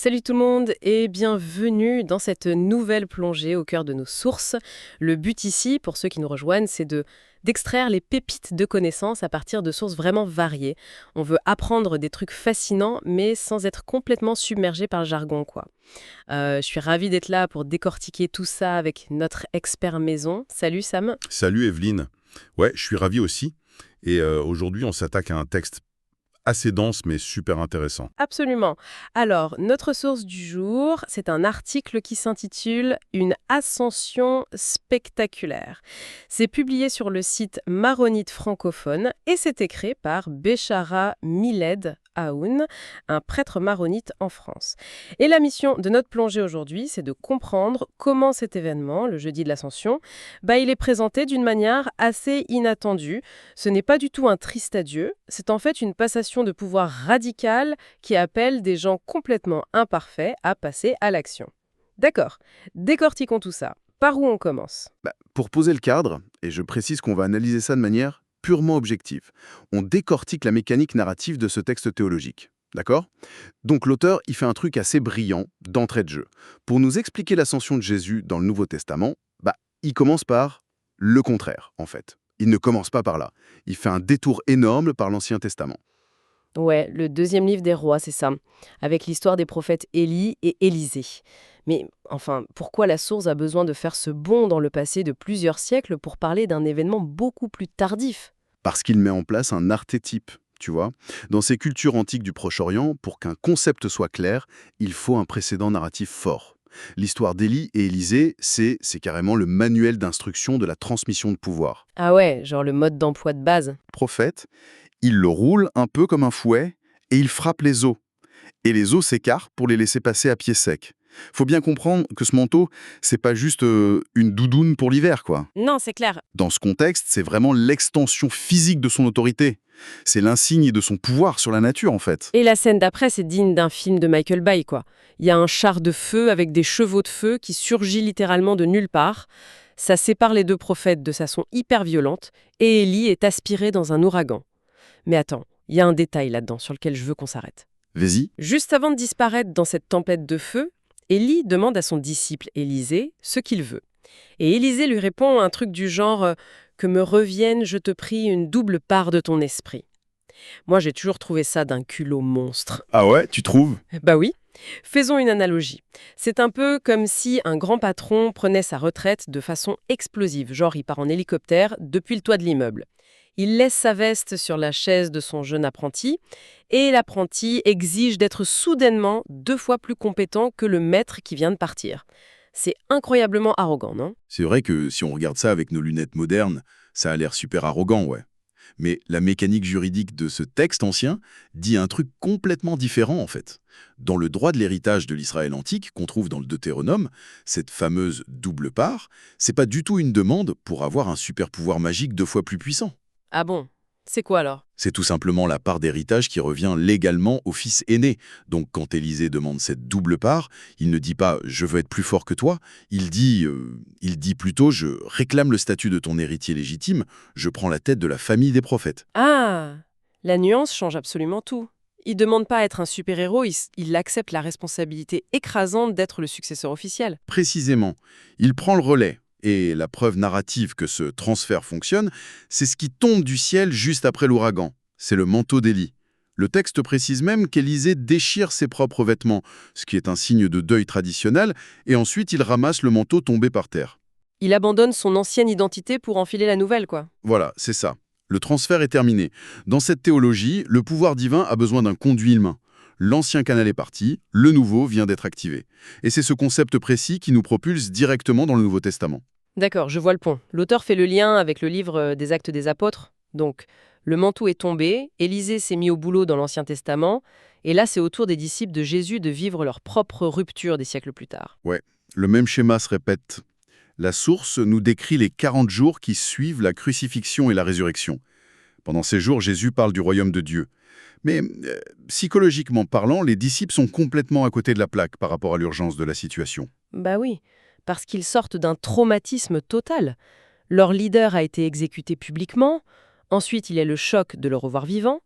Salut tout le monde et bienvenue dans cette nouvelle plongée au cœur de nos sources. Le but ici, pour ceux qui nous rejoignent, c'est d'extraire les pépites de connaissances à partir de sources vraiment variées. On veut apprendre des trucs fascinants, mais sans être complètement submergé par le jargon, quoi. Je suis ravie d'être là pour décortiquer tout ça avec notre expert maison. Salut Sam. Salut Evelyne. Ouais, je suis ravi aussi. Et aujourd'hui, on s'attaque à un texte assez dense mais super intéressant. Absolument. Alors, notre source du jour, c'est un article qui s'intitule Une ascension spectaculaire. C'est publié sur le site Maronite francophone et c'est écrit par Béchara Miled Aoun, un prêtre maronite en France. Et la mission de notre plongée aujourd'hui, c'est de comprendre comment cet événement, le jeudi de l'Ascension, il est présenté d'une manière assez inattendue. Ce n'est pas du tout un triste adieu, c'est en fait une passation de pouvoir radicale qui appelle des gens complètement imparfaits à passer à l'action. D'accord, décortiquons tout ça. Par où on commence? Pour poser le cadre, et je précise qu'on va analyser ça de manière purement objective, on décortique la mécanique narrative de ce texte théologique. D'accord? Donc l'auteur, il fait un truc assez brillant d'entrée de jeu. Pour nous expliquer l'ascension de Jésus dans le Nouveau Testament, il commence par le contraire, en fait. Il ne commence pas par là. Il fait un détour énorme par l'Ancien Testament. Ouais, le deuxième livre des rois, c'est ça, avec l'histoire des prophètes Élie et Élisée. Mais enfin, pourquoi la source a besoin de faire ce bond dans le passé de plusieurs siècles pour parler d'un événement beaucoup plus tardif? Parce qu'il met en place un archétype, tu vois. Dans ces cultures antiques du Proche-Orient, pour qu'un concept soit clair, il faut un précédent narratif fort. L'histoire d'Élie et Élisée, c'est carrément le manuel d'instruction de la transmission de pouvoir. Ah ouais, genre le mode d'emploi de base. Prophète, il le roule un peu comme un fouet et il frappe les eaux. Et les eaux s'écartent pour les laisser passer à pied sec. Faut bien comprendre que ce manteau, c'est pas juste une doudoune pour l'hiver, quoi. Non, c'est clair. Dans ce contexte, c'est vraiment l'extension physique de son autorité. C'est l'insigne de son pouvoir sur la nature, en fait. Et la scène d'après, c'est digne d'un film de Michael Bay, quoi. Il y a un char de feu avec des chevaux de feu qui surgit littéralement de nulle part. Ça sépare les deux prophètes de façon hyper violente et Élie est aspiré dans un ouragan. Mais attends, il y a un détail là-dedans sur lequel je veux qu'on s'arrête. Vas-y. Juste avant de disparaître dans cette tempête de feu, Élie demande à son disciple Élisée ce qu'il veut. Et Élisée lui répond un truc du genre que me revienne, je te prie, une double part de ton esprit. Moi, j'ai toujours trouvé ça d'un culot monstre. Ah ouais, tu trouves? Bah oui. Faisons une analogie. C'est un peu comme si un grand patron prenait sa retraite de façon explosive, genre il part en hélicoptère depuis le toit de l'immeuble. Il laisse sa veste sur la chaise de son jeune apprenti et l'apprenti exige d'être soudainement 2 fois plus compétent que le maître qui vient de partir. C'est incroyablement arrogant, non? C'est vrai que si on regarde ça avec nos lunettes modernes, ça a l'air super arrogant, ouais. Mais la mécanique juridique de ce texte ancien dit un truc complètement différent, en fait. Dans le droit de l'héritage de l'Israël antique, qu'on trouve dans le Deutéronome, cette fameuse double part, c'est pas du tout une demande pour avoir un super pouvoir magique 2 fois plus puissant. Ah bon? C'est quoi alors? C'est tout simplement la part d'héritage qui revient légalement au fils aîné. Donc quand Élisée demande cette double part, il ne dit pas « je veux être plus fort que toi », il dit plutôt « je réclame le statut de ton héritier légitime, je prends la tête de la famille des prophètes Ah! La nuance change absolument tout. Il demande pas à être un super-héros, il accepte la responsabilité écrasante d'être le successeur officiel. ». Précisément, il prend le relais. Et la preuve narrative que ce transfert fonctionne, c'est ce qui tombe du ciel juste après l'ouragan. C'est le manteau d'Élie. Le texte précise même qu'Élisée déchire ses propres vêtements, ce qui est un signe de deuil traditionnel, et ensuite il ramasse le manteau tombé par terre. Il abandonne son ancienne identité pour enfiler la nouvelle, quoi. Voilà, c'est ça. Le transfert est terminé. Dans cette théologie, le pouvoir divin a besoin d'un conduit humain. L'ancien canal est parti, le nouveau vient d'être activé. Et c'est ce concept précis qui nous propulse directement dans le Nouveau Testament. D'accord, je vois le pont. L'auteur fait le lien avec le livre des Actes des Apôtres. Donc, le manteau est tombé, Élisée s'est mis au boulot dans l'Ancien Testament, et là, c'est au tour des disciples de Jésus de vivre leur propre rupture des siècles plus tard. Ouais, le même schéma se répète. La source nous décrit les 40 jours qui suivent la crucifixion et la résurrection. Pendant ces jours, Jésus parle du royaume de Dieu. Mais psychologiquement parlant, les disciples sont complètement à côté de la plaque par rapport à l'urgence de la situation. Bah oui, parce qu'ils sortent d'un traumatisme total. Leur leader a été exécuté publiquement, ensuite il y a le choc de le revoir vivant,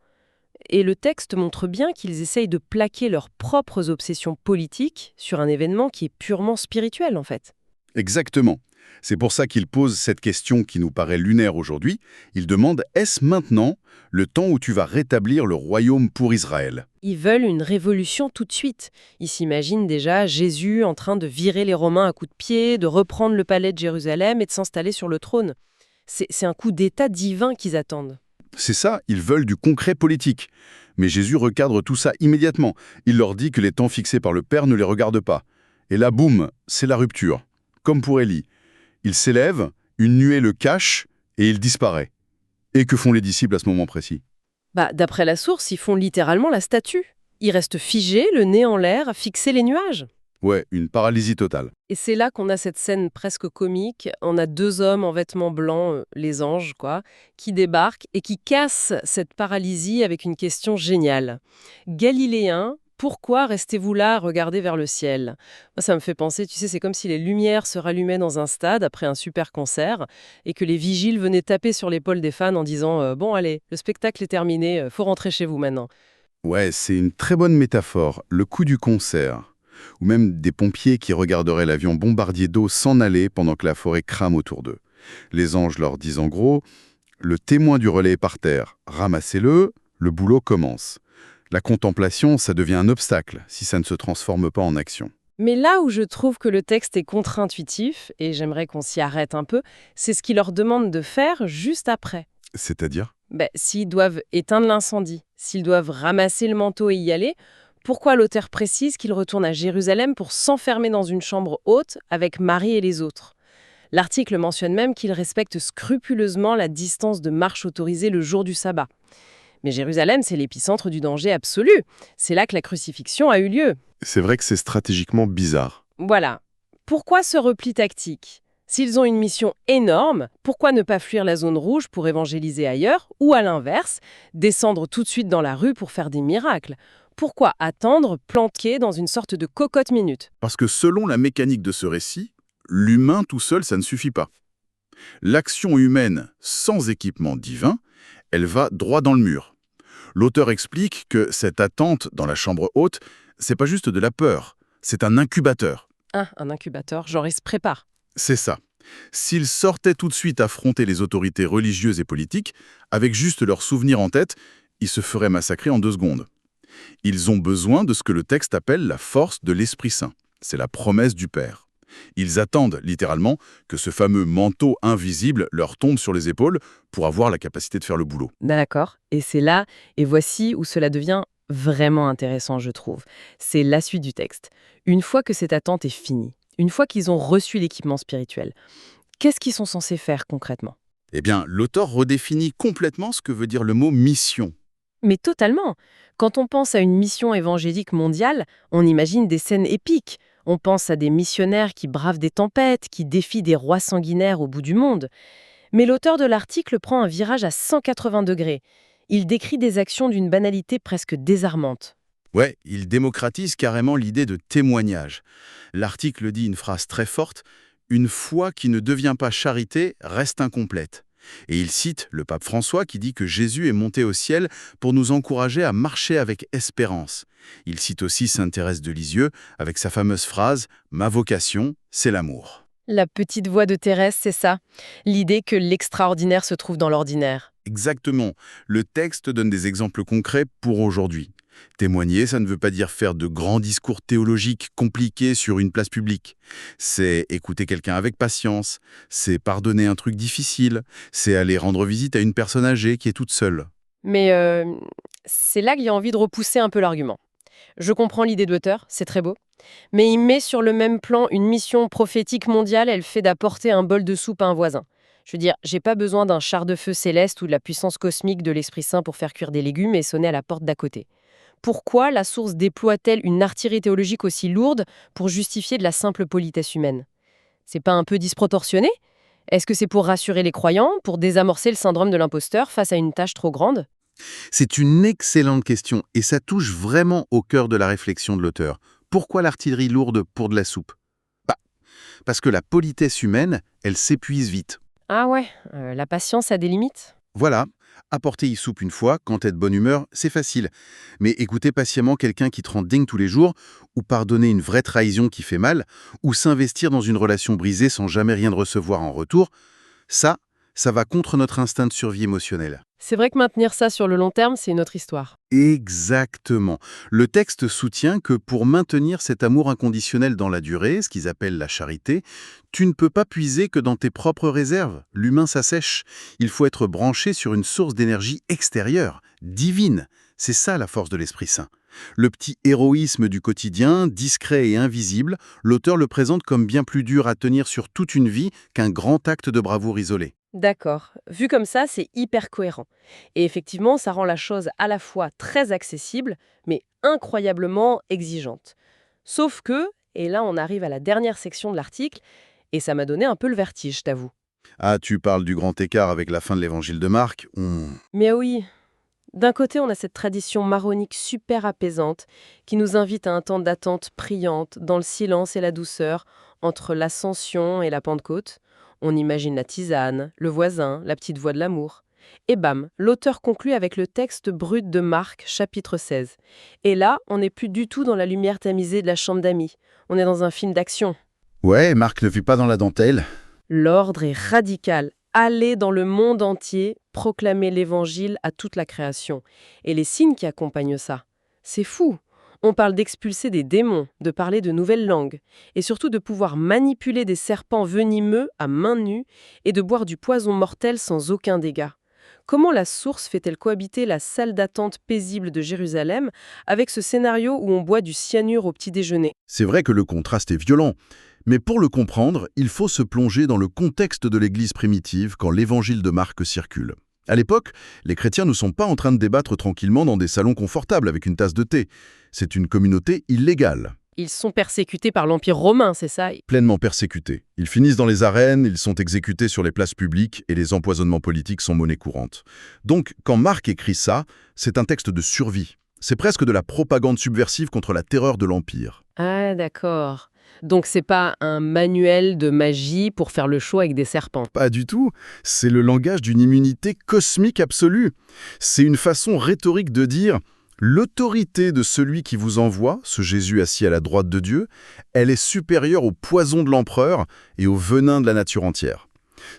Et le texte montre bien qu'ils essayent de plaquer leurs propres obsessions politiques sur un événement qui est purement spirituel, en fait. Exactement. C'est pour ça qu'il pose cette question qui nous paraît lunaire aujourd'hui. Il demande « Est-ce maintenant le temps où tu vas rétablir le royaume pour Israël ?» Ils veulent une révolution tout de suite. Ils s'imaginent déjà Jésus en train de virer les Romains à coups de pied, de reprendre le palais de Jérusalem et de s'installer sur le trône. C'est un coup d'État divin qu'ils attendent. C'est ça, ils veulent du concret politique. Mais Jésus recadre tout ça immédiatement. Il leur dit que les temps fixés par le Père ne les regardent pas. Et là, boum, c'est la rupture. Comme pour Élie. Il s'élève, une nuée le cache, et il disparaît. Et que font les disciples à ce moment précis? D'après la source, ils font littéralement la statue. Ils restent figés, le nez en l'air, à fixer les nuages. Ouais, une paralysie totale. Et c'est là qu'on a cette scène presque comique. On a deux hommes en vêtements blancs, les anges, quoi, qui débarquent et qui cassent cette paralysie avec une question géniale. Galiléens, pourquoi restez-vous là à regarder vers le ciel? Moi, ça me fait penser, tu sais, c'est comme si les lumières se rallumaient dans un stade après un super concert et que les vigiles venaient taper sur l'épaule des fans en disant Bon, allez, le spectacle est terminé, faut rentrer chez vous maintenant. » Ouais, c'est une très bonne métaphore, le coup du concert. Ou même des pompiers qui regarderaient l'avion bombardier d'eau s'en aller pendant que la forêt crame autour d'eux. Les anges leur disent en gros « Le témoin du relais est par terre, ramassez-le, le boulot commence ». La contemplation, ça devient un obstacle si ça ne se transforme pas en action. Mais là où je trouve que le texte est contre-intuitif, et j'aimerais qu'on s'y arrête un peu, c'est ce qu'il leur demande de faire juste après. C'est-à-dire? S'ils doivent éteindre l'incendie, s'ils doivent ramasser le manteau et y aller, pourquoi l'auteur précise qu'ils retournent à Jérusalem pour s'enfermer dans une chambre haute avec Marie et les autres? L'article mentionne même qu'ils respectent scrupuleusement la distance de marche autorisée le jour du sabbat. Mais Jérusalem, c'est l'épicentre du danger absolu. C'est là que la crucifixion a eu lieu. C'est vrai que c'est stratégiquement bizarre. Voilà. Pourquoi ce repli tactique? S'ils ont une mission énorme, pourquoi ne pas fuir la zone rouge pour évangéliser ailleurs, ou à l'inverse, descendre tout de suite dans la rue pour faire des miracles? Pourquoi attendre, planqué dans une sorte de cocotte-minute? Parce que selon la mécanique de ce récit, l'humain tout seul, ça ne suffit pas. L'action humaine sans équipement divin, elle va droit dans le mur. L'auteur explique que cette attente dans la chambre haute, c'est pas juste de la peur, c'est un incubateur. Un incubateur, genre il se prépare. C'est ça. S'ils sortaient tout de suite affronter les autorités religieuses et politiques, avec juste leurs souvenirs en tête, ils se feraient massacrer en 2 secondes. Ils ont besoin de ce que le texte appelle la force de l'Esprit Saint. C'est la promesse du Père. Ils attendent, littéralement, que ce fameux manteau invisible leur tombe sur les épaules pour avoir la capacité de faire le boulot. D'accord. Et c'est là, et voici où cela devient vraiment intéressant, je trouve. C'est la suite du texte. Une fois que cette attente est finie, une fois qu'ils ont reçu l'équipement spirituel, qu'est-ce qu'ils sont censés faire concrètement? Eh bien, l'auteur redéfinit complètement ce que veut dire le mot « mission ». Mais totalement. Quand on pense à une mission évangélique mondiale, on imagine des scènes épiques. On pense à des missionnaires qui bravent des tempêtes, qui défient des rois sanguinaires au bout du monde. Mais l'auteur de l'article prend un virage à 180 degrés. Il décrit des actions d'une banalité presque désarmante. Ouais, il démocratise carrément l'idée de témoignage. L'article dit une phrase très forte, « Une foi qui ne devient pas charité reste incomplète ». Et il cite le pape François qui dit que Jésus est monté au ciel pour nous encourager à marcher avec espérance. Il cite aussi sainte Thérèse de Lisieux avec sa fameuse phrase « Ma vocation, c'est l'amour ». La petite voix de Thérèse, c'est ça. L'idée que l'extraordinaire se trouve dans l'ordinaire. Exactement. Le texte donne des exemples concrets pour aujourd'hui. Témoigner, ça ne veut pas dire faire de grands discours théologiques compliqués sur une place publique. C'est écouter quelqu'un avec patience, c'est pardonner un truc difficile, c'est aller rendre visite à une personne âgée qui est toute seule. Mais c'est là qu'il y a envie de repousser un peu l'argument. Je comprends l'idée de l'auteur, c'est très beau. Mais il met sur le même plan une mission prophétique mondiale, elle fait d'apporter un bol de soupe à un voisin. Je veux dire, j'ai pas besoin d'un char de feu céleste ou de la puissance cosmique de l'Esprit Saint pour faire cuire des légumes et sonner à la porte d'à côté. Pourquoi la source déploie-t-elle une artillerie théologique aussi lourde pour justifier de la simple politesse humaine? C'est pas un peu disproportionné? Est-ce que c'est pour rassurer les croyants, pour désamorcer le syndrome de l'imposteur face à une tâche trop grande? C'est une excellente question et ça touche vraiment au cœur de la réflexion de l'auteur. Pourquoi l'artillerie lourde pour de la soupe? Parce que la politesse humaine, elle s'épuise vite. Ah ouais, la patience a des limites? Voilà, apporter y soupe une fois, quand t'es de bonne humeur, c'est facile. Mais écouter patiemment quelqu'un qui te rend dingue tous les jours, ou pardonner une vraie trahison qui fait mal, ou s'investir dans une relation brisée sans jamais rien de recevoir en retour, ça, ça va contre notre instinct de survie émotionnelle. C'est vrai que maintenir ça sur le long terme, c'est une autre histoire. Exactement. Le texte soutient que pour maintenir cet amour inconditionnel dans la durée, ce qu'ils appellent la charité, tu ne peux pas puiser que dans tes propres réserves. L'humain s'assèche. Il faut être branché sur une source d'énergie extérieure, divine. C'est ça la force de l'Esprit Saint. Le petit héroïsme du quotidien, discret et invisible, l'auteur le présente comme bien plus dur à tenir sur toute une vie qu'un grand acte de bravoure isolé. D'accord. Vu comme ça, c'est hyper cohérent. Et effectivement, ça rend la chose à la fois très accessible, mais incroyablement exigeante. Sauf que, et là on arrive à la dernière section de l'article, et ça m'a donné un peu le vertige, je t'avoue. Ah, tu parles du grand écart avec la fin de l'évangile de Marc. Mais oui, d'un côté, on a cette tradition maronique super apaisante qui nous invite à un temps d'attente priante, dans le silence et la douceur, entre l'Ascension et la Pentecôte. On imagine la tisane, le voisin, la petite voix de l'amour. Et bam, l'auteur conclut avec le texte brut de Marc, chapitre 16. Et là, on n'est plus du tout dans la lumière tamisée de la chambre d'amis. On est dans un film d'action. Ouais, Marc ne fut pas dans la dentelle. L'ordre est radical. Aller dans le monde entier, proclamer l'évangile à toute la création. Et les signes qui accompagnent ça. C'est fou. On parle d'expulser des démons, de parler de nouvelles langues, et surtout de pouvoir manipuler des serpents venimeux à main nue et de boire du poison mortel sans aucun dégât. Comment la source fait-elle cohabiter la salle d'attente paisible de Jérusalem avec ce scénario où on boit du cyanure au petit déjeuner? C'est vrai que le contraste est violent, mais pour le comprendre, il faut se plonger dans le contexte de l'Église primitive quand l'évangile de Marc circule. À l'époque, les chrétiens ne sont pas en train de débattre tranquillement dans des salons confortables avec une tasse de thé. C'est une communauté illégale, Ils sont persécutés par l'Empire romain, c'est ça? pleinement persécutée. Ils finissent dans les arènes, ils sont exécutés sur les places publiques et les empoisonnements politiques sont monnaie courante. Donc, quand Marc écrit ça, c'est un texte de survie. C'est presque de la propagande subversive contre la terreur de l'Empire. Ah, d'accord. Donc c'est pas un manuel de magie pour faire le show avec des serpents. Pas du tout. C'est le langage d'une immunité cosmique absolue. C'est une façon rhétorique de dire l'autorité de celui qui vous envoie, ce Jésus assis à la droite de Dieu, elle est supérieure au poison de l'empereur et au venin de la nature entière.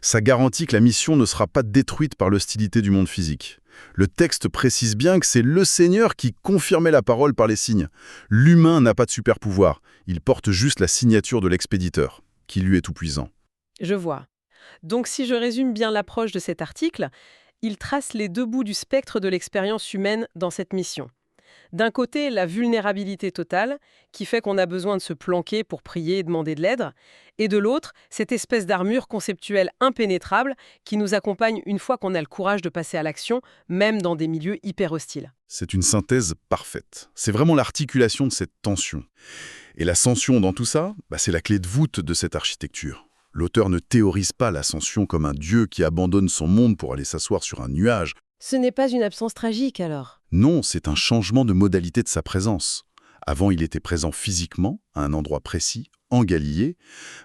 Ça garantit que la mission ne sera pas détruite par l'hostilité du monde physique. Le texte précise bien que c'est le Seigneur qui confirmait la parole par les signes. L'humain n'a pas de super pouvoir, il porte juste la signature de l'expéditeur, qui lui est tout-puissant. Je vois. Donc si je résume bien l'approche de cet article, il trace les deux bouts du spectre de l'expérience humaine dans cette mission. D'un côté, la vulnérabilité totale, qui fait qu'on a besoin de se planquer pour prier et demander de l'aide, et de l'autre, cette espèce d'armure conceptuelle impénétrable qui nous accompagne une fois qu'on a le courage de passer à l'action, même dans des milieux hyper hostiles. C'est une synthèse parfaite. C'est vraiment l'articulation de cette tension. Et l'ascension dans tout ça, c'est la clé de voûte de cette architecture. L'auteur ne théorise pas l'ascension comme un dieu qui abandonne son monde pour aller s'asseoir sur un nuage. Ce n'est pas une absence tragique alors. Non, c'est un changement de modalité de sa présence. Avant, il était présent physiquement, à un endroit précis, en Galilée.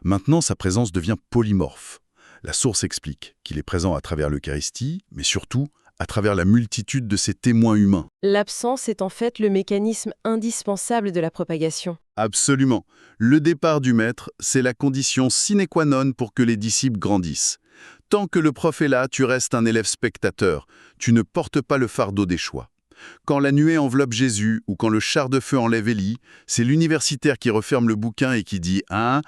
Maintenant, sa présence devient polymorphe. La source explique qu'il est présent à travers l'Eucharistie, mais surtout à travers la multitude de ses témoins humains. L'absence est en fait le mécanisme indispensable de la propagation. Absolument. Le départ du maître, c'est la condition sine qua non pour que les disciples grandissent. Tant que le prof est là, tu restes un élève spectateur. Tu ne portes pas le fardeau des choix. Quand la nuée enveloppe Jésus ou quand le char de feu enlève Élie, c'est l'universitaire qui referme le bouquin et qui dit « Ah,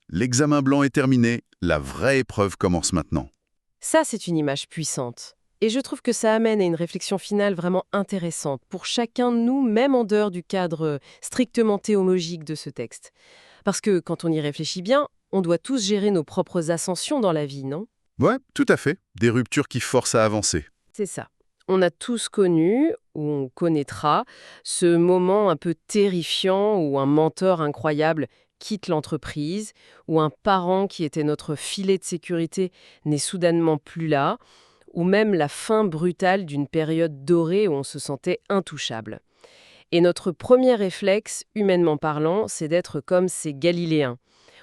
l'examen blanc est terminé, la vraie épreuve commence maintenant. » Ça, c'est une image puissante. Et je trouve que ça amène à une réflexion finale vraiment intéressante pour chacun de nous, même en dehors du cadre strictement théologique de ce texte. Parce que quand on y réfléchit bien, on doit tous gérer nos propres ascensions dans la vie, non? Ouais, tout à fait. Des ruptures qui forcent à avancer. C'est ça. On a tous connu, ou on connaîtra, ce moment un peu terrifiant où un mentor incroyable quitte l'entreprise, où un parent qui était notre filet de sécurité n'est soudainement plus là, ou même la fin brutale d'une période dorée où on se sentait intouchable. Et notre premier réflexe, humainement parlant, c'est d'être comme ces Galiléens.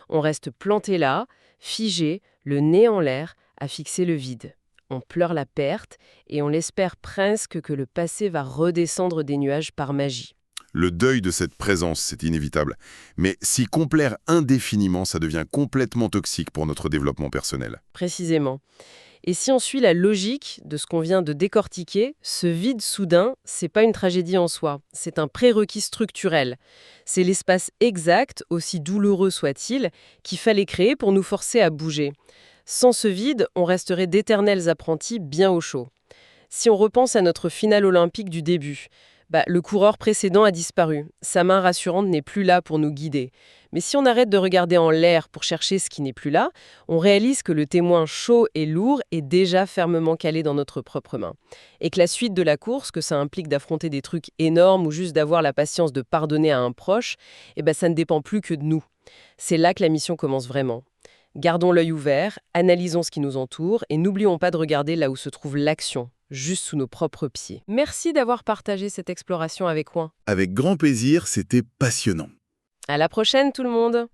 On reste planté là, figé, le nez en l'air, à fixer le vide. on pleure la perte et on l'espère presque que le passé va redescendre des nuages par magie. Le deuil de cette présence, c'est inévitable. Mais s'y complaire indéfiniment, ça devient complètement toxique pour notre développement personnel. Précisément. Et si on suit la logique de ce qu'on vient de décortiquer, ce vide soudain, c'est pas une tragédie en soi, c'est un prérequis structurel. C'est l'espace exact, aussi douloureux soit-il, qu'il fallait créer pour nous forcer à bouger. Sans ce vide, on resterait d'éternels apprentis bien au chaud. Si on repense à notre finale olympique du début, le coureur précédent a disparu. Sa main rassurante n'est plus là pour nous guider. Mais si on arrête de regarder en l'air pour chercher ce qui n'est plus là, on réalise que le témoin chaud et lourd est déjà fermement calé dans notre propre main. Et que la suite de la course, que ça implique d'affronter des trucs énormes ou juste d'avoir la patience de pardonner à un proche, ça ne dépend plus que de nous. C'est là que la mission commence vraiment. Gardons l'œil ouvert, analysons ce qui nous entoure et n'oublions pas de regarder là où se trouve l'action, juste sous nos propres pieds. Merci d'avoir partagé cette exploration avec moi. Avec grand plaisir, c'était passionnant. À la prochaine tout le monde!